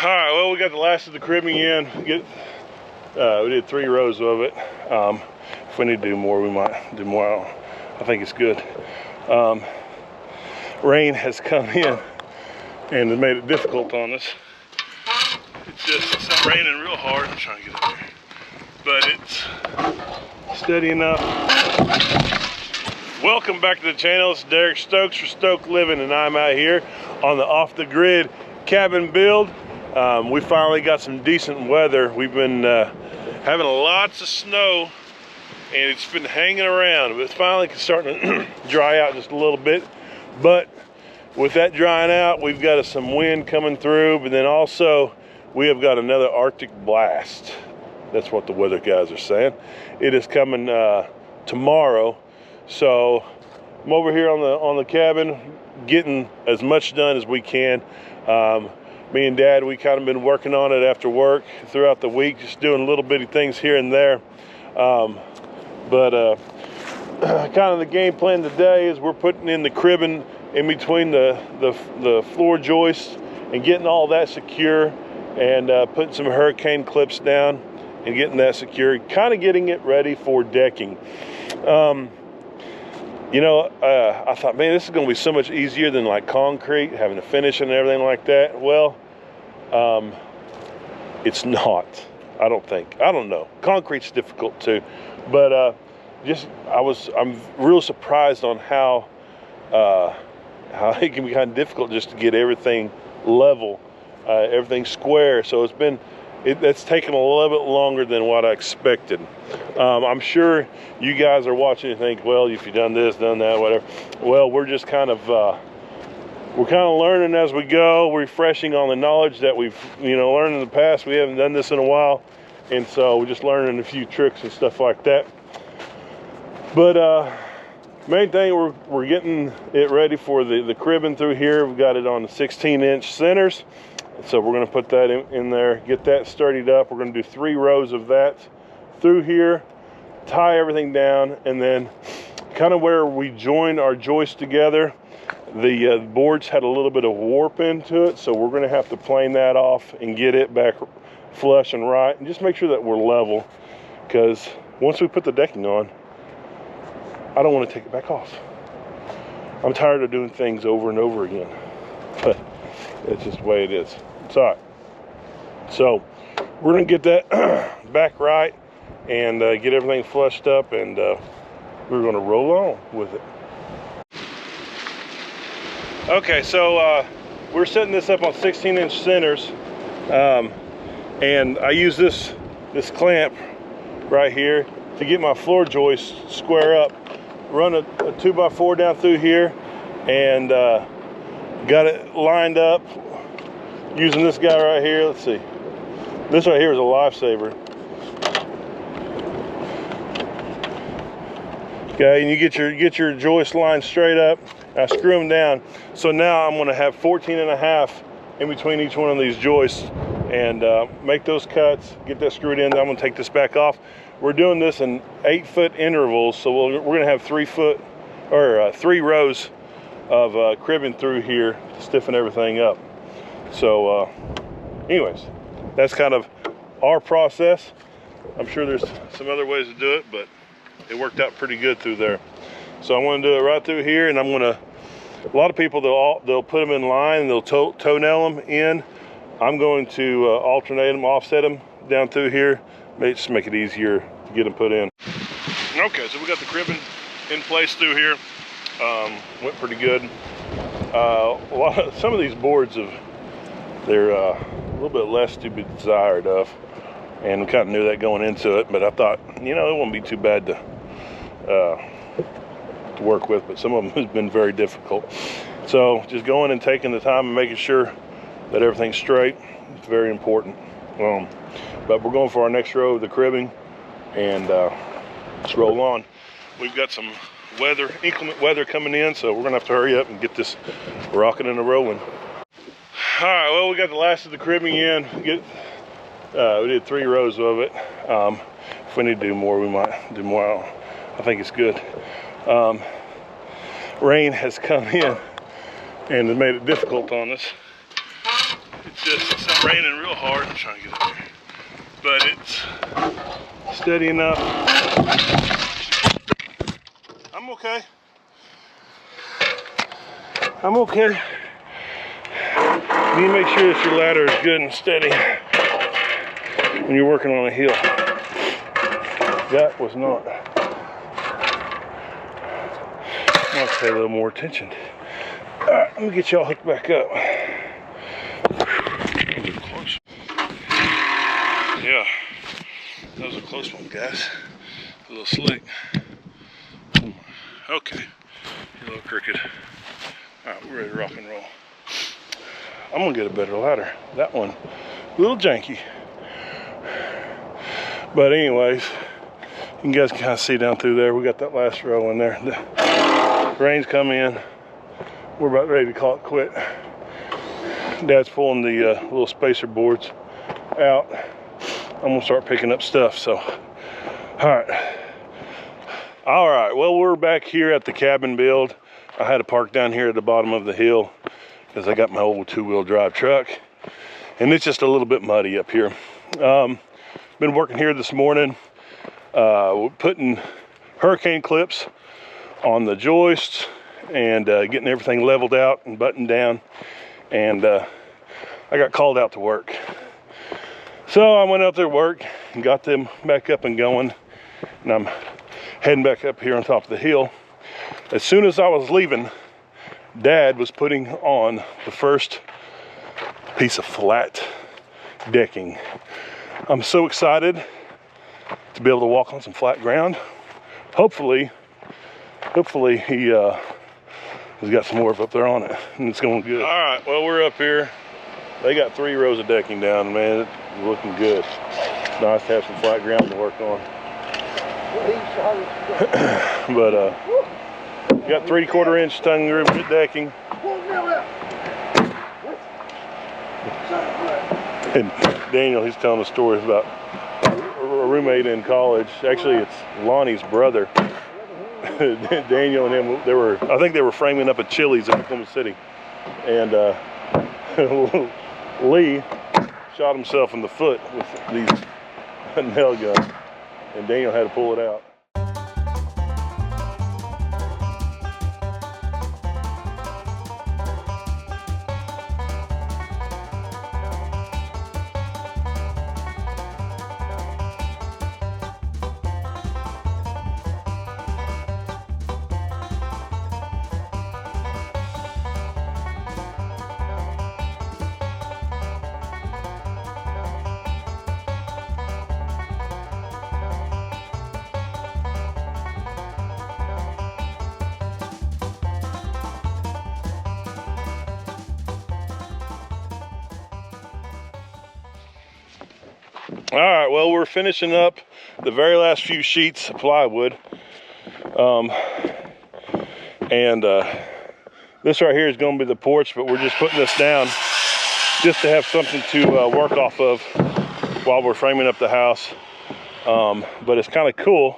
All right, well, we got the last of the cribbing in. We did 3 rows of it. If we need to do more, we might do more. I think it's good. Rain has come in and it made it difficult on us. It's not raining real hard. I'm trying to get up there, but it's steady enough. Welcome back to the channel. It's Derek Stokes for Stoked Living, and I'm out here on the off-the-grid cabin build. We finally got some decent weather. We've been having lots of snow, and it's been hanging around. But it's finally starting to dry out just a little bit. But with that drying out, we've got some wind coming through, but then also we have got another Arctic blast. That's what the weather guys are saying. It is coming tomorrow. So I'm over here on the cabin, getting as much done as we can. Me and Dad, we kind of been working on it after work throughout the week, just doing little bitty things here and there. Kind of the game plan today is we're putting in the cribbing in between the floor joists and getting all that secure, and putting some hurricane clips down and getting that secure, kind of getting it ready for decking. You know, I thought, man, this is going to be so much easier than like concrete, having to finish and everything like that. Well, it's not. I don't think. I don't know. Concrete's difficult too, but I'm real surprised on how it can be kind of difficult just to get everything level, everything square. So that's taken a little bit longer than what I expected. I'm sure you guys are watching and think, well, if you've done this, done that, whatever. Well, we're just kind of learning as we go, refreshing on the knowledge that we've learned in the past. We haven't done this in a while, and so we're just learning a few tricks and stuff like that. But main thing, we're getting it ready for the cribbing through here. We've got it on the 16-inch centers. So we're going to put that in there, get that sturdied up. We're going to do 3 rows of that through here, tie everything down, and then kind of where we join our joists together, the boards had a little bit of warp into it, so we're going to have to plane that off and get it back flush and right, and just make sure that we're level, because once we put the decking on, I don't want to take it back off. I'm tired of doing things over and over again, but it's just the way it is. It's all right. So we're gonna get that back right and get everything flushed up, and we're gonna roll on with it. Okay, so we're setting this up on 16-inch centers, and I use this clamp right here to get my floor joist square up. Run a 2x4 down through here, and got it lined up using this guy right here. Let's see. This right here is a lifesaver. Okay, and you get your joist lined straight up. I screw them down. So now I'm going to have 14.5 in between each one of these joists, and make those cuts, get that screwed in. Then I'm going to take this back off. We're doing this in 8-foot intervals, so we're going to have 3 rows of cribbing through here to stiffen everything up. So anyways, that's kind of our process. I'm sure there's some other ways to do it, but it worked out pretty good through there. So I'm going to do it right through here, and a lot of people, they'll put them in line and they'll toe-nail them in. I'm going to alternate them, offset them down through here, just make it easier to get them put in. Okay, so we got the cribbing in place through here. Went pretty good. Some of these boards they're a little bit less to be desired of, and we kind of knew that going into it, but I thought, it wouldn't be too bad to work with, but some of them has been very difficult. So just going and taking the time and making sure that everything's straight, it's very important. But we're going for our next row of the cribbing, and let's roll on. We've got some inclement weather coming in, so we're gonna have to hurry up and get this rocking and rolling. All right, well, we got the last of the cribbing in. We did 3 rows of it. If we need to do more, we might do more. I think it's good. Rain has come in and it made it difficult on us. It's not raining real hard. I'm trying to get up here, but it's steady enough. I'm okay. I'm okay. You need to make sure that your ladder is good and steady when you're working on a hill. That was not. I want to pay a little more attention. All right, let me get y'all hooked back up. Close. Yeah, that was a close one, guys. A little slick. Okay, a little crooked. All right, we're ready to rock and roll. I'm gonna get a better ladder. That one, a little janky. But anyways, you guys can kind of see down through there. We got that last row in there. The rain's come in. We're about ready to call it quit. Dad's pulling the little spacer boards out. I'm gonna start picking up stuff, so. All right, well, we're back here at the cabin build. I had to park down here at the bottom of the hill because I got my old 2-wheel drive truck, and it's just a little bit muddy up here. Been working here this morning, putting hurricane clips on the joists and getting everything leveled out and buttoned down, and I got called out to work. So I went out there to work and got them back up and going, and I'm heading back up here on top of the hill. As soon as I was leaving, Dad was putting on the first piece of flat decking. I'm so excited to be able to walk on some flat ground. Hopefully he has got some more up there on it, and it's going good. All right, well, we're up here. They got 3 rows of decking down, man. It's looking good. It's nice to have some flat ground to work on. But got 3/4 inch tongue groove decking. And Daniel, he's telling a story about a roommate in college. Actually, it's Lonnie's brother. Daniel and him, I think they were framing up a Chili's in Oklahoma City. And Lee shot himself in the foot with these nail guns, and Daniel had to pull it out. All right, well, we're finishing up the very last few sheets of plywood. This right here is going to be the porch, but we're just putting this down just to have something to work off of while we're framing up the house. But it's kind of cool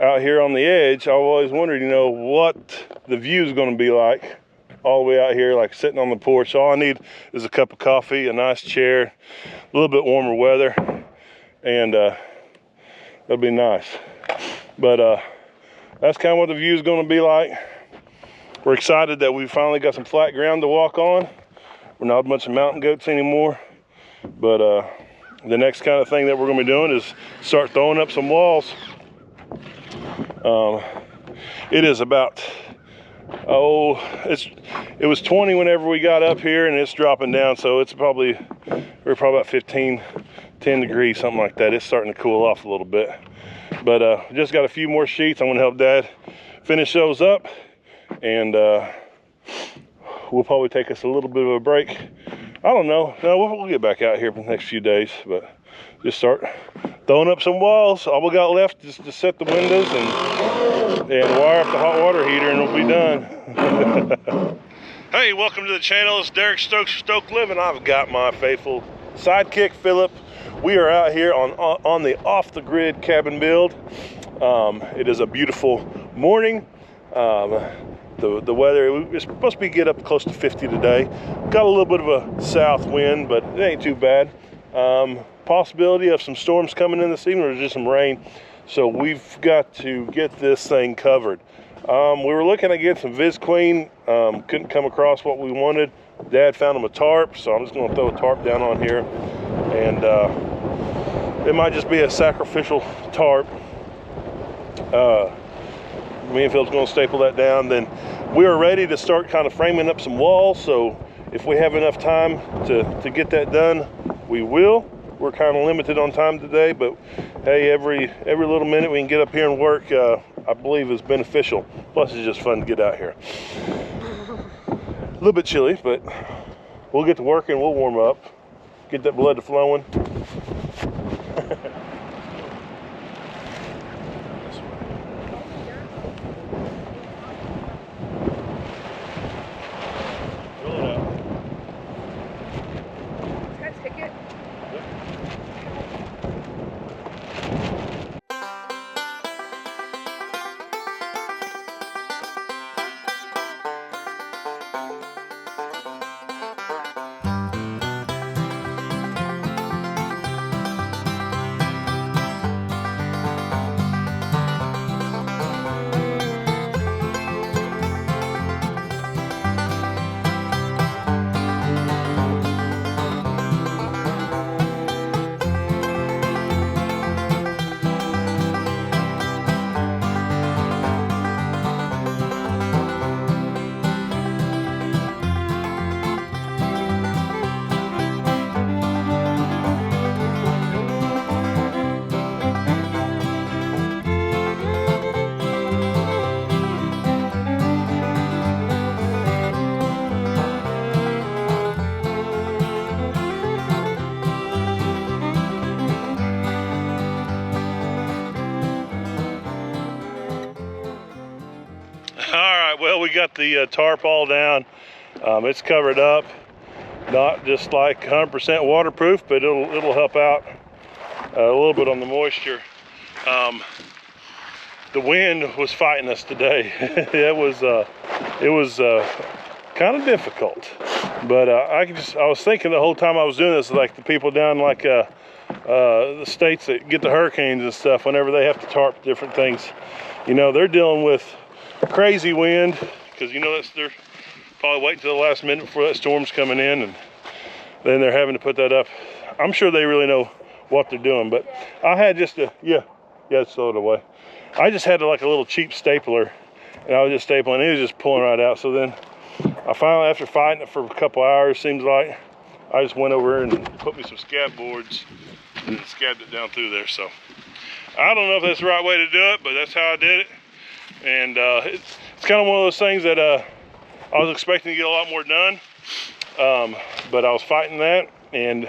out here on the edge. I've always wondered, you know, what the view is going to be like all the way out here, like sitting on the porch. All I need is a cup of coffee, a nice chair, a little bit warmer weather, and that'll be nice. But that's kind of what the view is going to be like. We're excited that we finally got some flat ground to walk on. We're not a bunch of mountain goats anymore. But the next kind of thing that we're going to be doing is start throwing up some walls. It is about, it was 20 whenever we got up here, and it's dropping down, so it's probably, we're probably about 10 degrees, something like that. It's starting to cool off a little bit. But just got a few more sheets. I'm gonna help Dad finish those up, and we'll probably take us a little bit of a break. I don't know. No, we'll get back out here for the next few days, but just start throwing up some walls. All we got left is to set the windows and wire up the hot water heater, and it'll be done. Hey, welcome to the channel. It's Derek Stokes for Stoked Livin. I've got my faithful sidekick, Philip. We are out here on the off-the-grid cabin build. It is a beautiful morning. the weather. It's supposed to be get up close to 50 today. Got a little bit of a south wind, but it ain't too bad. Possibility of some storms coming in this evening, or just some rain. So we've got to get this thing covered. We were looking at getting some Visqueen. Couldn't come across what we wanted. Dad found him a tarp, so I'm just going to throw a tarp down on here. And it might just be a sacrificial tarp. Me and Phil's going to staple that down. Then we are ready to start kind of framing up some walls. So if we have enough time to get that done, we will. We're kind of limited on time today, but hey, every little minute we can get up here and work, I believe is beneficial. Plus it's just fun to get out here. A little bit chilly, but we'll get to work and we'll warm up, get that blood flowing. Well, we got the tarp all down. It's covered up, not just like 100% waterproof, but it'll help out a little bit on the moisture. The wind was fighting us today. it was kind of difficult, but I was thinking the whole time I was doing this, like the people down like the states that get the hurricanes and stuff, whenever they have to tarp different things, you know, they're dealing with crazy wind, because you know they're probably waiting till the last minute before that storm's coming in, and then they're having to put that up. I'm sure they really know what they're doing, but I had just a throw it away. I just had like a little cheap stapler, and I was just stapling. It was just pulling right out. So then I finally, after fighting it for a couple hours, seems like, I just went over and put me some scab boards and scabbed it down through there. So I don't know if that's the right way to do it, but that's how I did it. And it's kind of one of those things that I was expecting to get a lot more done, but I was fighting that and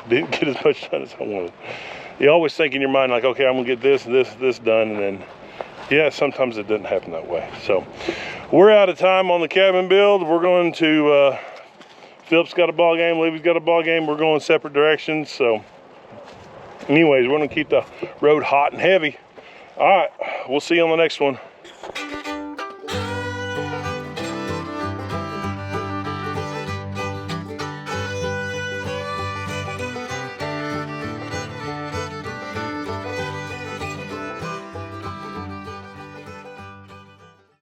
didn't get as much done as I wanted. You always think in your mind like, okay, I'm gonna get this done, and then yeah, sometimes it doesn't happen that way. So we're out of time on the cabin build. We're going to Philip's got a ball game, Levy's got a ball game. We're going separate directions. So anyways, we're gonna keep the road hot and heavy. All right, we'll see you on the next one.